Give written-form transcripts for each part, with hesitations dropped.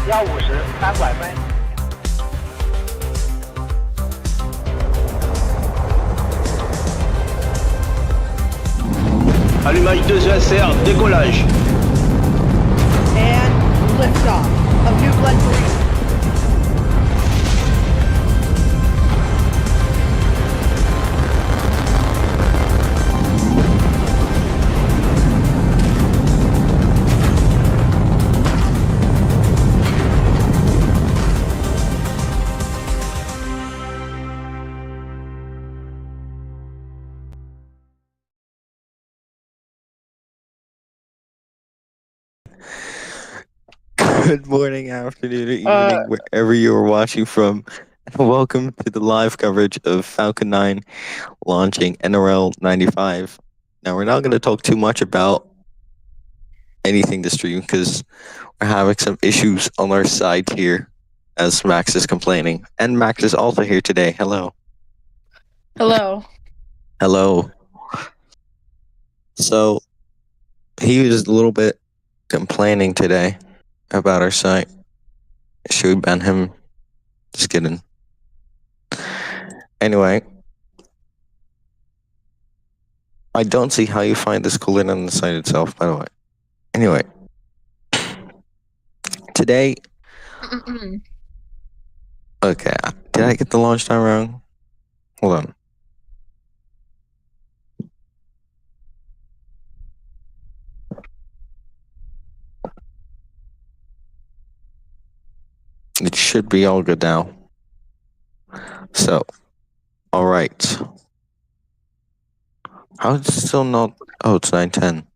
150，3拐分。Allumage 2 ESR, décollage. And liftoff of New Glenn 3. Good morning, afternoon, or evening, wherever you are watching from. And welcome to the live coverage of Falcon 9 launching NROL-95. Now, we're not going to talk too much about anything to stream because we're having some issues on our side here, as Max is complaining. And Max is also here today. Hello. Hello. Hello. So, he was a little bit complaining today about our site. Should we ban him? Just kidding. Anyway, I don't see how you find this coolant on the site itself, by the way. Anyway, today, okay, did I get the launch time wrong? Hold on. It should be all good now. So, all right. How is it still not? Oh, it's 9:10.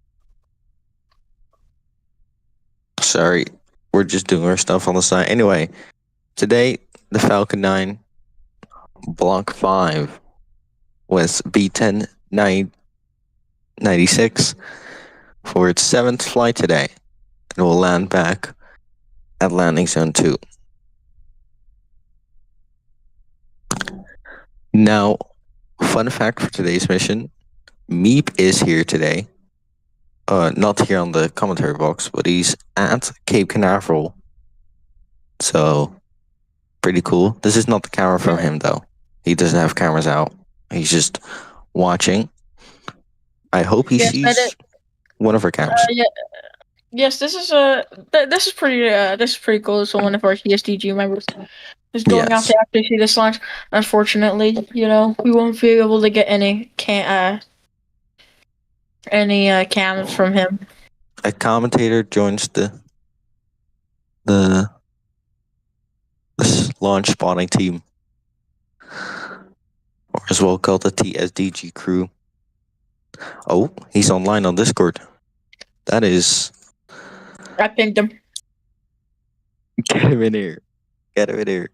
Sorry, we're just doing our stuff on the side. Anyway, today the Falcon 9 Block 5 was B10 996 for its 7th flight today, and will land back at landing zone 2. Now, fun fact for today's mission, Meep is here today. Not here on the commentary box, but he's at Cape Canaveral. So, pretty cool. This is not the camera from him, though. He doesn't have cameras out. He's just watching. I hope he sees one of our cameras. Yes, this is pretty cool. So one of our TSDG members is going out to actually see this launch. Unfortunately, we won't be able to get any cams from him. A commentator joins the launch spotting team, or as well called the TSDG crew. Oh, he's online on Discord. That is. I pinged him. Get him in here. Get him in here.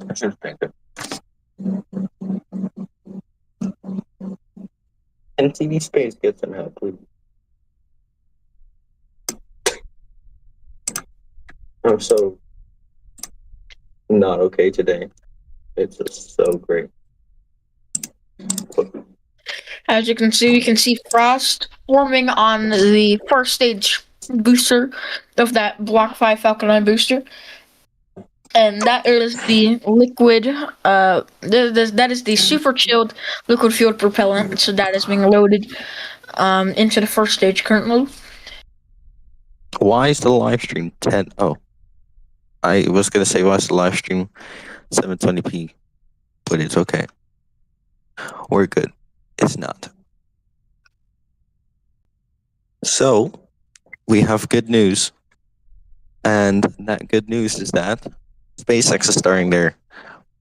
I should have picked it. NTV Space gets some help, please. I'm so not okay today. It's just so great. As you can see, we can see frost forming on the first stage booster of that Block 5 Falcon 9 booster. And that is the liquid, that is the super chilled liquid fueled propellant. So that is being loaded into the first stage currently. Why is the live stream 10? Oh, I was going to say, why is the live stream 720p? But it's okay. We're good. It's not. So, we have good news. And that good news is that SpaceX is starting their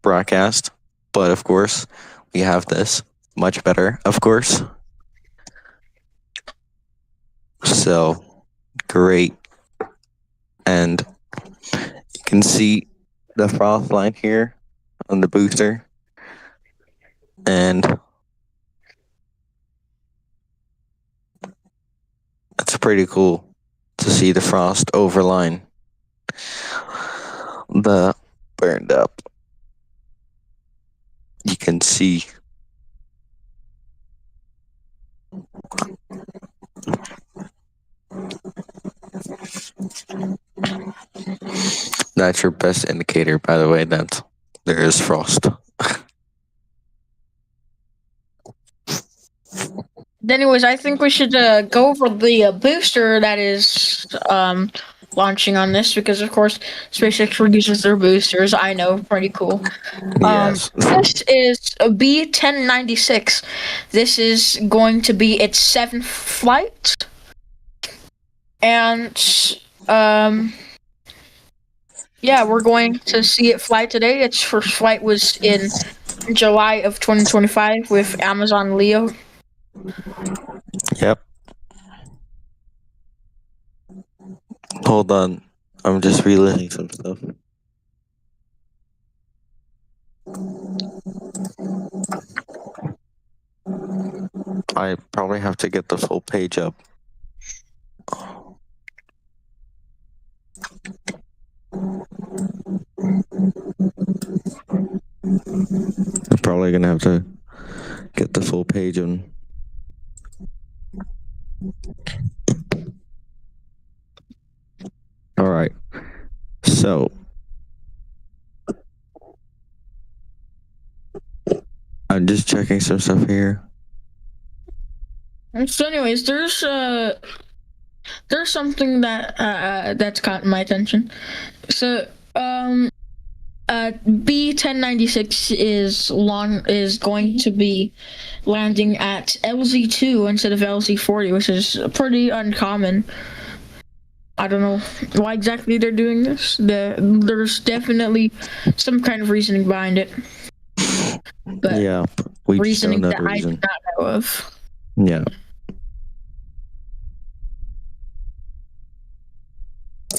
broadcast. But of course, we have this. Much better, of course. So, great. and you can see the frost line here on the booster, and it's pretty cool to see the frost overline the burned up. You can see that's your best indicator, by the way, that there is frost. Anyways, I think we should go over the booster that is launching on this, because of course SpaceX releases their boosters. I know, pretty cool. Yes. This is a B-1096. This is going to be its 7th flight, and yeah, we're going to see it fly today. Its first flight was in July of 2025 with Amazon Leo. Yep. Hold on. I'm just relisting some stuff. I probably have to get the full page up. I'm probably gonna have to get the full page on. All right. So I'm just checking some stuff here. So, anyways, there's something that that's caught my attention. So, B-1096 is going to be landing at LZ2 instead of LZ40, which is pretty uncommon. I don't know why exactly they're doing this. There's definitely some kind of reasoning behind it. But yeah, we reasoning just don't know that the reason. I do not know of. Yeah.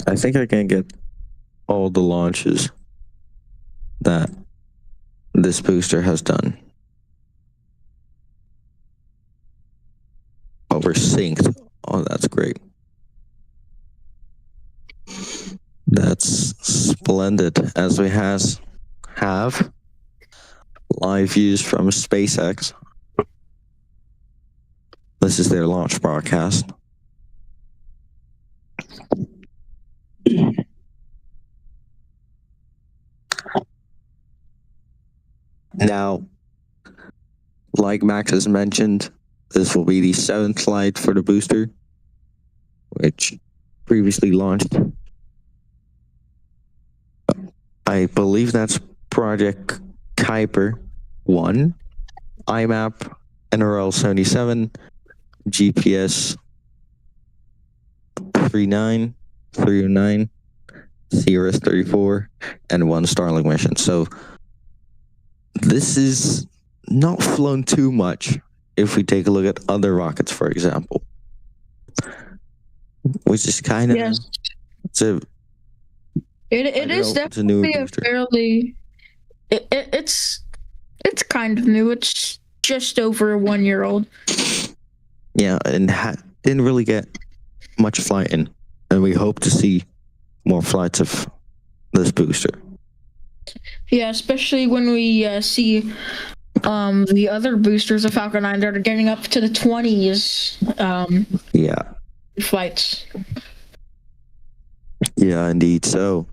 I think I can get all the launches that this booster has done. Oh, we're synced. Oh, that's great. That's splendid. As we have live views from SpaceX. This is their launch broadcast. Now, like Max has mentioned, this will be the 7th flight for the booster, which previously launched. I believe that's Project Kuiper 1, IMAP, NROL-97, GPS 39, 309, CRS-34, and 1 Starlink mission. So this is not flown too much if we take a look at other rockets, for example, which is kind of It is definitely a fairly. It's kind of new. It's just over a 1-year-old. Yeah, and didn't really get much flight in, and we hope to see more flights of this booster. Yeah, especially when we see the other boosters of Falcon 9 that are getting up to the 20s. Yeah. Flights. Yeah, indeed. So.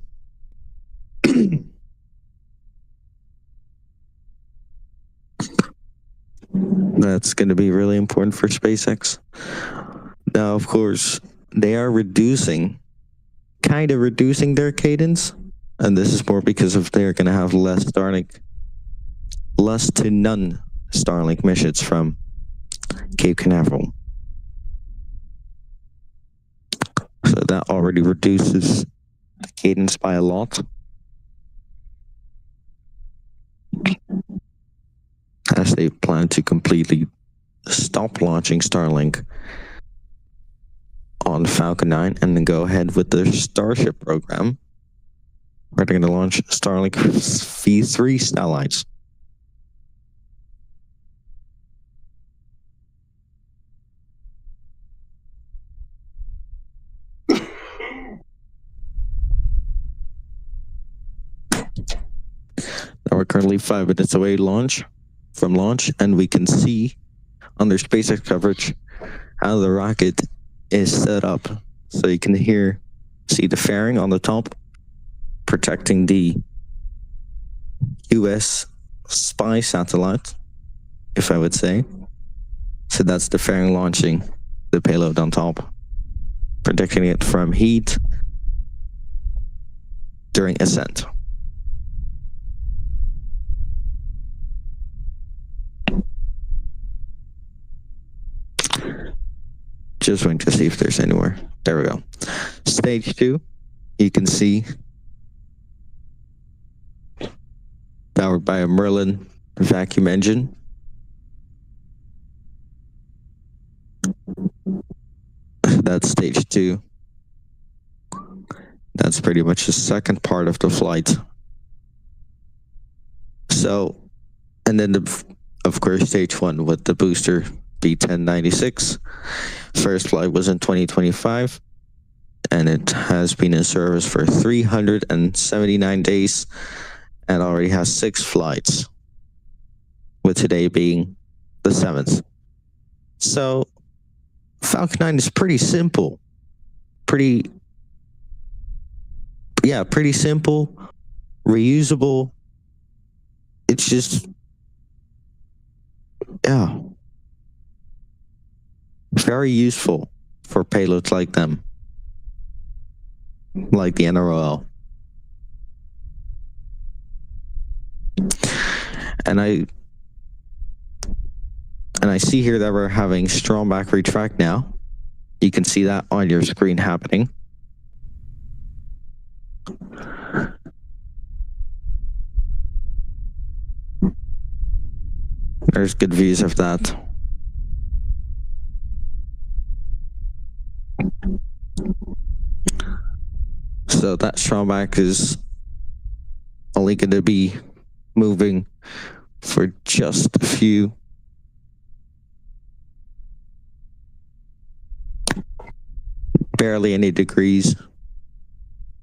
That's going to be really important for SpaceX. Now, of course, they are kind of reducing their cadence, and this is more because of they're going to have less to none Starlink missions from Cape Canaveral. So that already reduces the cadence by a lot. As they plan to completely stop launching Starlink on Falcon 9 and then go ahead with the Starship program. We're going to launch Starlink V3 satellites. Now we're currently 5 minutes away from launch, and we can see under SpaceX coverage how the rocket is set up. So you can see the fairing on the top, protecting the US spy satellite, if I would say. So that's the fairing launching the payload on top, protecting it from heat during ascent. Just waiting to see if there's anywhere. There we go. Stage 2, you can see powered by a Merlin vacuum engine. That's stage 2. That's pretty much the second part of the flight. So, and then of course, stage 1 with the booster B1096. First flight was in 2025, and it has been in service for 379 days and already has 6 flights, with today being the 7th. So Falcon 9 is pretty simple. Pretty simple, reusable. It's just, very useful for payloads like them, like the NROL. And I see here that we're having strong battery track now. You can see that on your screen happening. There's good views of that. So that strawback is only going to be moving for just a few. Barely any degrees,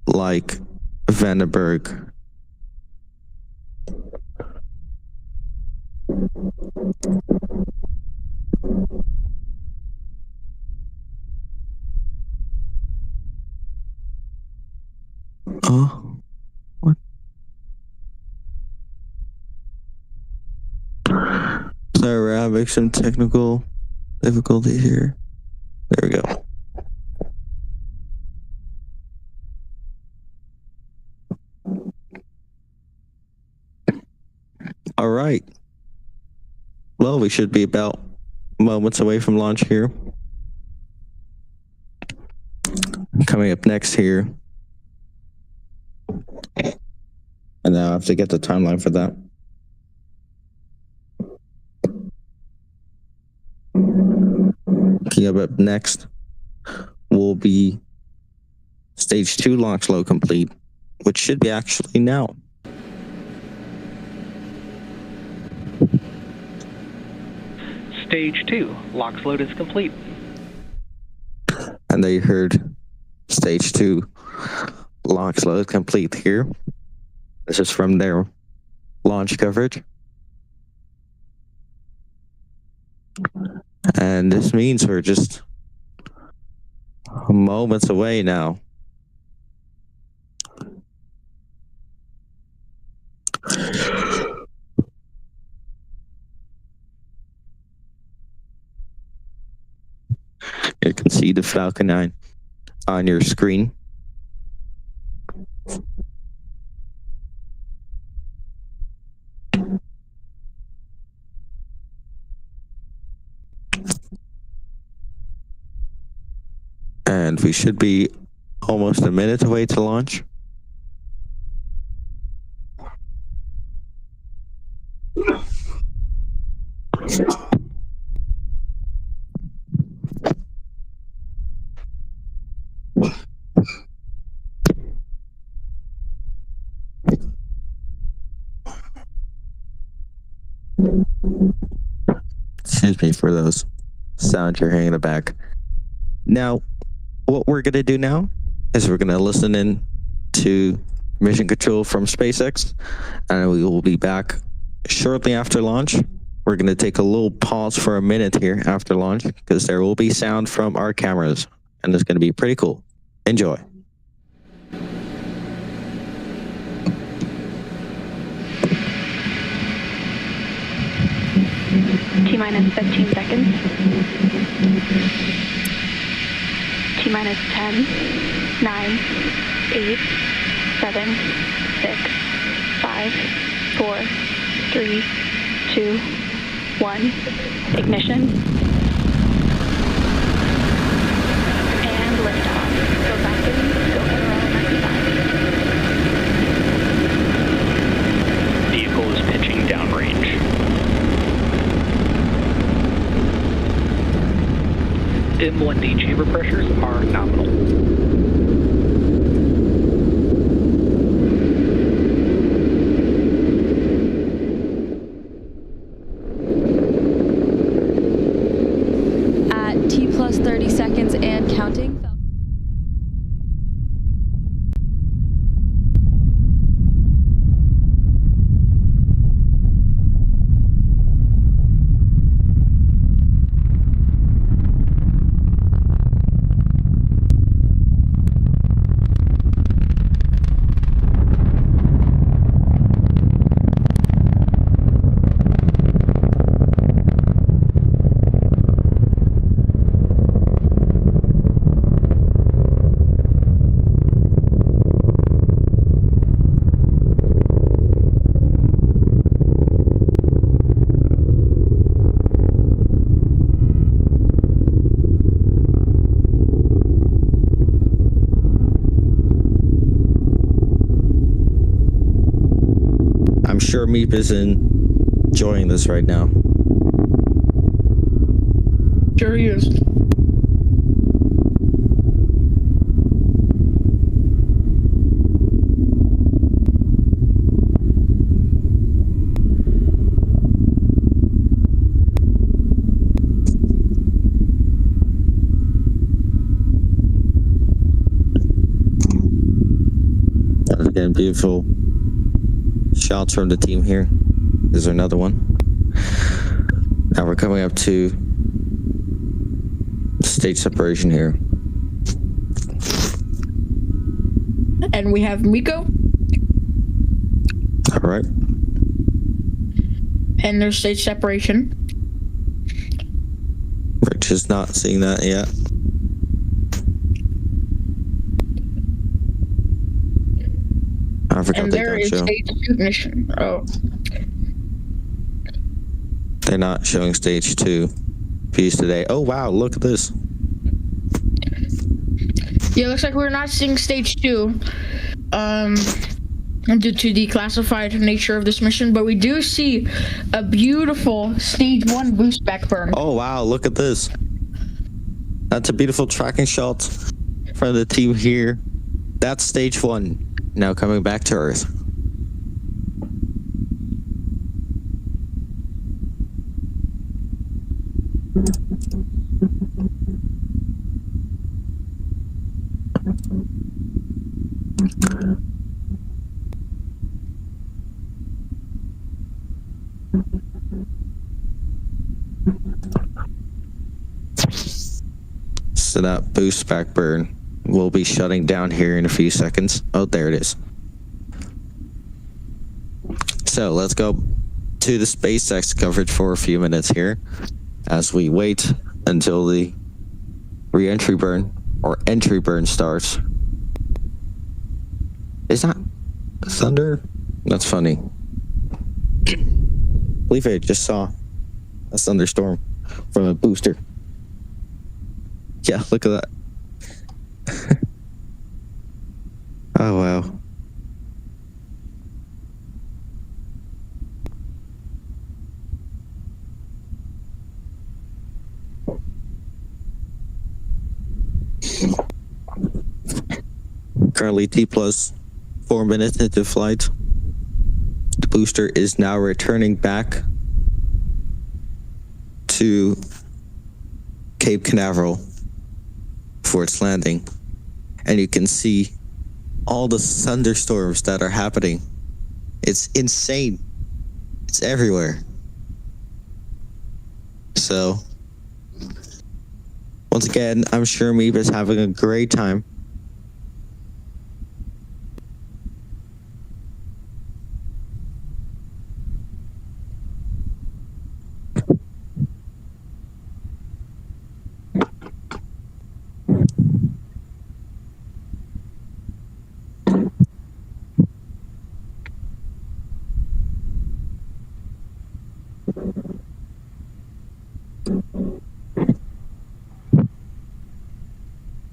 like Vandenberg. What? Sorry, we're having some technical difficulties here. There we go. All right. Well, we should be about moments away from launch here. Coming up next here. And now I have to get the timeline for that. Coming up next will be stage 2 launch load complete, which should be actually now. Stage 2 LOX load is complete. And they heard stage 2 LOX load complete here. This is from their launch coverage. And this means we're just moments away now. You can see the Falcon 9 on your screen. And we should be almost a minute away to launch. excuse me for those sounds you're hearing in the back. Now, what we're going to do now is we're going to listen in to mission control from SpaceX, and we will be back shortly after launch. We're going to take a little pause for a minute here after launch because there will be sound from our cameras, and it's going to be pretty cool. Enjoy. T-minus 15 seconds. T-minus 10, 9, 8, 7, 6, 5, 4, 3, 2, 1. Ignition. And liftoff. Go Falcon. Go NROL-95. Vehicle is pitching downrange. M1D chamber pressures are nominal. At T plus 30 seconds and counting. I'm sure Meep is enjoying this right now. Sure he is. Again, beautiful shots from the team here. Is there another one? Now we're coming up to stage separation here. And we have Miko. All right. And there's stage separation. Rich is not seeing that yet. I forgot And they there don't is show. stage ignition. Oh. They're not showing stage 2 piece today. Oh wow, look at this. Yeah, looks like we're not seeing stage 2. Due to the classified nature of this mission, but we do see a beautiful stage 1 boost back burn. Oh wow, look at this. That's a beautiful tracking shot from the team here. That's stage 1. Now coming back to Earth. So that boost back burn will be shutting down here in a few seconds. Oh, there it is. So let's go to the SpaceX coverage for a few minutes here as we wait until the re-entry burn or entry burn starts. Is that thunder? That's funny. I believe I just saw a thunderstorm from a booster. Yeah, look at that. Oh, wow. Currently T plus 4 minutes into flight. The booster is now returning back to Cape Canaveral for its landing, and you can see all the thunderstorms that are happening. It's insane. It's everywhere. So, once again, I'm sure Meep is having a great time.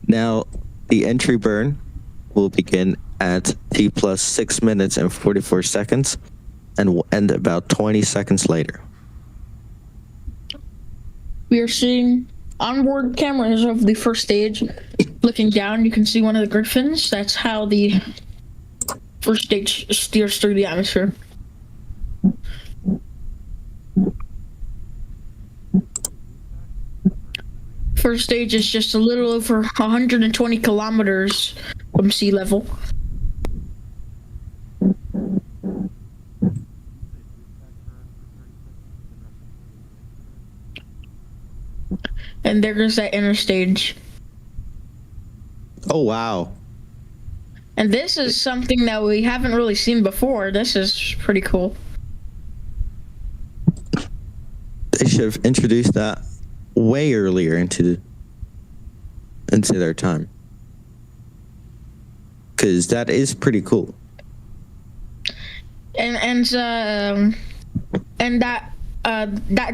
Now, the entry burn will begin at T plus 6 minutes and 44 seconds and will end about 20 seconds later. We are seeing onboard cameras of the first stage. Looking down, you can see one of the Griffins. That's how the first stage steers through the atmosphere. First stage is just a little over 120 kilometers from sea level. And there's that inner stage. Oh, wow. And this is something that we haven't really seen before. This is pretty cool. They should have introduced that way earlier into their time, because that is pretty cool. And that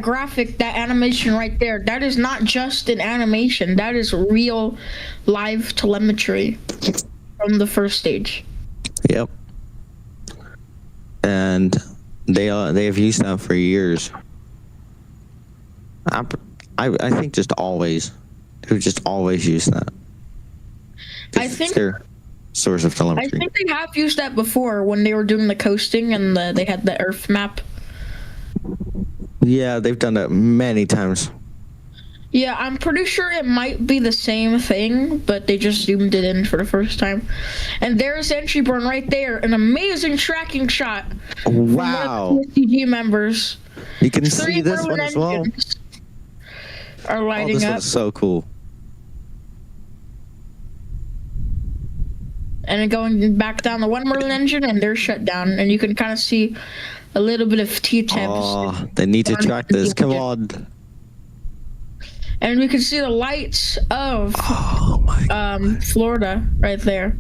graphic, that animation right there, that is not just an animation. That is real live telemetry from the first stage. Yep. And they have used that for years. I think just always. They've just always used that. I think their source of telemetry. I think they have used that before when they were doing the coasting and they had the Earth map. Yeah, they've done that many times. Yeah, I'm pretty sure it might be the same thing, but they just zoomed it in for the first time. And there's entry burn right there, an amazing tracking shot. Wow. From the TSDG members. You can see this one as well. Are lighting this up. one's so cool. And then going back down the one Merlin engine, and they're shut down, and you can kind of see a little bit of T-temps. Oh, they need to track this. Come on. And we can see the lights of Florida right there.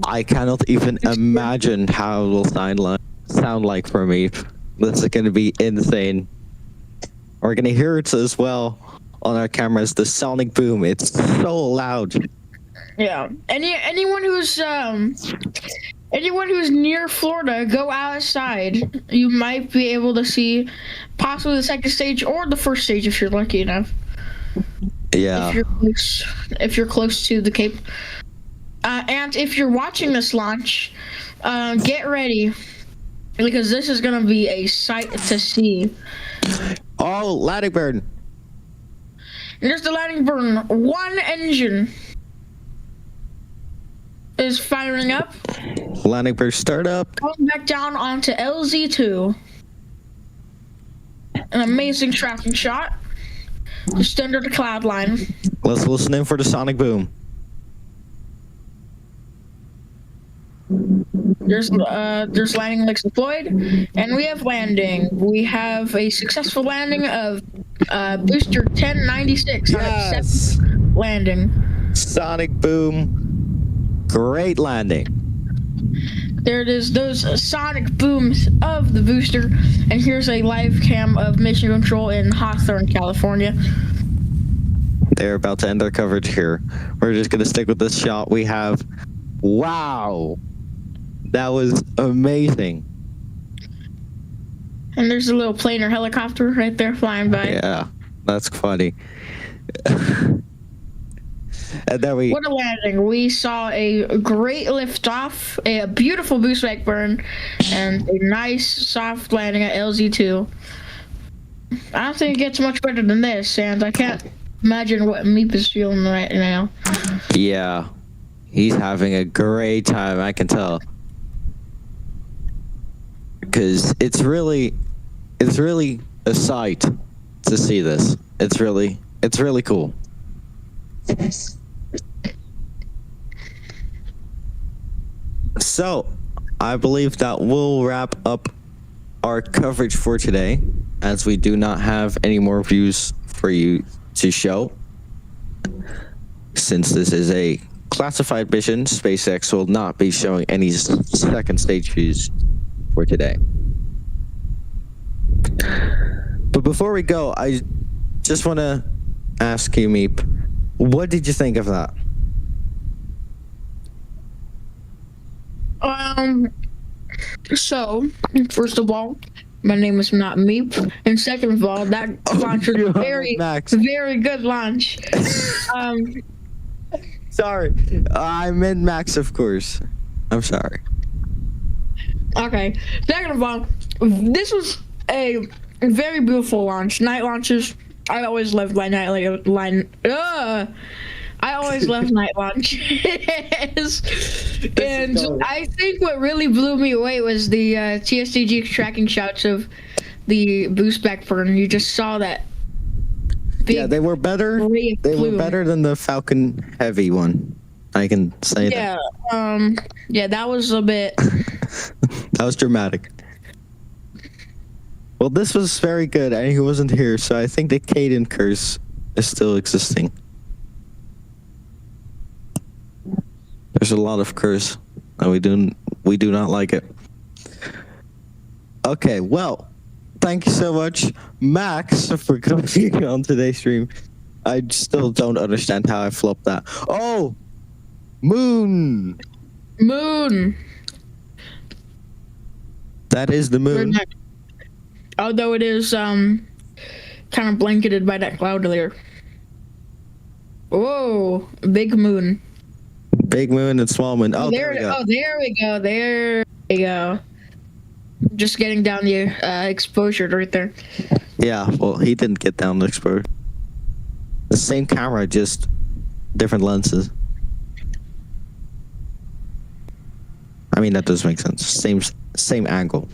I cannot even imagine how it will sound like for me. This is going to be insane. We're going to hear it as well on our cameras. The sonic boom. It's so loud. Yeah. Anyone who's near Florida, go outside. You might be able to see possibly the second stage or the first stage if you're lucky enough. Yeah. If you're close to the Cape. And if you're watching this launch, get ready, because this is gonna be a sight to see. Oh, landing burn. And there's the landing burn. One engine is firing up. Landing burn start up. Going back down onto LZ2. An amazing tracking shot. Just under the cloud line. Let's listen in for the sonic boom. There's landing legs deployed, and we have landing. We have a successful landing of booster 1096 on its 7th landing. Sonic boom. Great landing. There it is, those sonic booms of the booster, and here's a live cam of Mission Control in Hawthorne, California. They're about to end their coverage here. We're just gonna stick with this shot. We have, wow. That was amazing. And there's a little plane or helicopter right there flying by. Yeah, that's funny. And then what a landing. We saw a great liftoff, a beautiful boost back burn, and a nice soft landing at LZ2. I don't think it gets much better than this, and I can't imagine what Meep is feeling right now. Yeah, he's having a great time. I can tell, because it's really a sight to see this. It's really cool. So, I believe that will wrap up our coverage for today, as we do not have any more views for you to show. Since this is a classified mission, SpaceX will not be showing any second stage views for today. But before we go, I just want to ask you, Meep, what did you think of that? So, first of all, my name is not Meep, and second of all, that launch was very good launch. Sorry, I meant Max, of course. I'm sorry. Okay, second of all, this was a very beautiful launch. Night launches, I always loved my I always love night launches. And I think what really blew me away was the TSDG tracking shots of the boost back burn. You just saw that. Yeah, they were better. They were better than the Falcon Heavy one. I can say that. Yeah, that was a bit. That was dramatic. Well, this was very good, and he wasn't here, so I think the Caden curse is still existing. There's a lot of curse, and we do not like it. Okay, well, thank you so much, Max, for coming on today's stream. I still don't understand how I flopped that. Oh, moon. That is the moon. Although it is kind of blanketed by that cloud layer. Whoa, big moon. Big moon and small moon. Oh, there we go. Oh, there we go. Just getting down the exposure right there. Yeah, well, he didn't get down the exposure. The same camera, just different lenses. I mean, that does make sense. Same angle.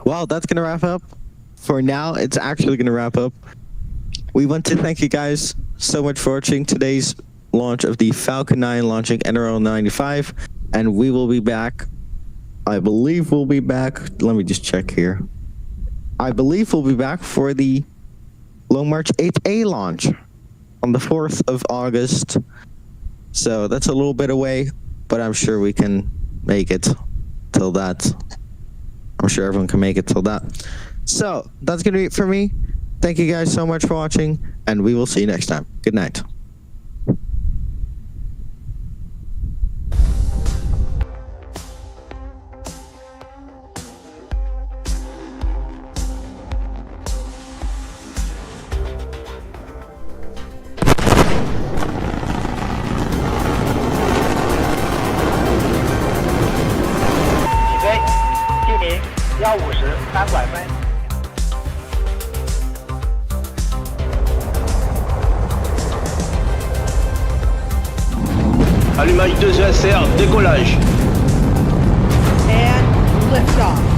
Well, that's going to wrap up. For now, it's actually going to wrap up. We want to thank you guys so much for watching today's launch of the Falcon 9 launching NROL-95. And we will be back. I believe we'll be back. Let me just check here. I believe we'll be back for the Long March 8A launch on the 4th of August. So that's a little bit away, but I'm sure we can make it till that. I'm sure everyone can make it till that. So that's going to be it for me. Thank you guys so much for watching, and we will see you next time. Good night. Allumage 2 ESR, décollage. And liftoff